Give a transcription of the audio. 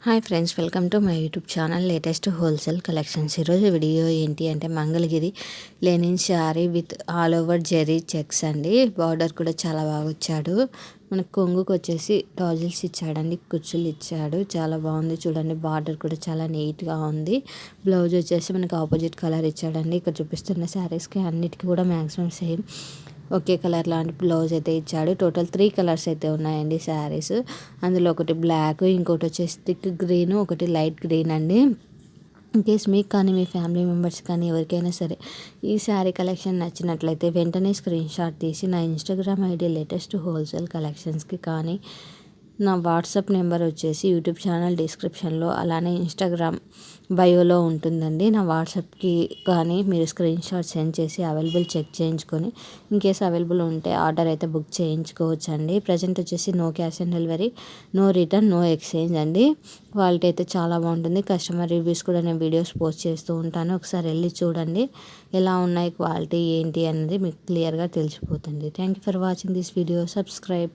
Hi friends, welcome to my YouTube channel latest wholesale collections. ఈరోజు video ఏంటి అంటే Mangalagiri linen sari with all over zari checks అండి. Border కూడా చాలా బాగా వచ్చాడు. మనకు కొంగుకు వచ్చేసి టాజిల్స్ ఇచ్చాడండి, కుచ్చులు ఇచ్చాడు. చాలా బాగుంది చూడండి. బార్డర్ కూడా చాలా నీట్గా ఉంది. బ్లౌజ్ వచ్చేసి మనకు ఆపోజిట్ కలర్ ఇచ్చాడండి. ఇక్కడ చూపిస్తున్న శారీస్కి అన్నిటికీ కూడా మ్యాక్సిమం సేమ్ ఒకే కలర్ లాంటి బ్లౌజ్ అయితే ఇచ్చాడు. టోటల్ 3 కలర్స్ అయితే ఉన్నాయండి శారీస్. అందులో ఒకటి బ్లాక్, ఇంకోటి వచ్చేసి థిక్ గ్రీన్, ఒకటి లైట్ గ్రీన్ అండి. ఇన్కేస్ మీకు కానీ మీ ఫ్యామిలీ మెంబర్స్ కానీ ఎవరికైనా సరే ఈ శారీ కలెక్షన్ నచ్చినట్లయితే వెంటనే స్క్రీన్ షాట్ తీసి నా ఇన్స్టాగ్రామ్ ఐడి లేటెస్ట్ హోల్సేల్ కలెక్షన్స్కి కానీ, నా వాట్సాప్ నెంబర్ వచ్చేసి యూట్యూబ్ ఛానల్ డిస్క్రిప్షన్లో అలానే ఇన్స్టాగ్రామ్ బయోలో ఉంటుందండి. నా వాట్సాప్కి కానీ మీరు స్క్రీన్ షాట్ సెండ్ చేసి అవైలబుల్ చెక్ చేయించుకొని ఇన్కేస్ అవైలబుల్ ఉంటే ఆర్డర్ అయితే బుక్ చేయించుకోవచ్చు అండి. ప్రజెంట్ వచ్చేసి no cash on delivery, no return, no exchange అండి. క్వాలిటీ అయితే చాలా బాగుంటుంది. కస్టమర్ రివ్యూస్ కూడా నేను వీడియోస్ పోస్ట్ చేస్తూ ఉంటాను. ఒకసారి వెళ్ళి చూడండి ఎలా ఉన్నాయి క్వాలిటీ ఏంటి అనేది మీకు క్లియర్గా తెలిసిపోతుంది. Thank you for watching this video. Subscribe.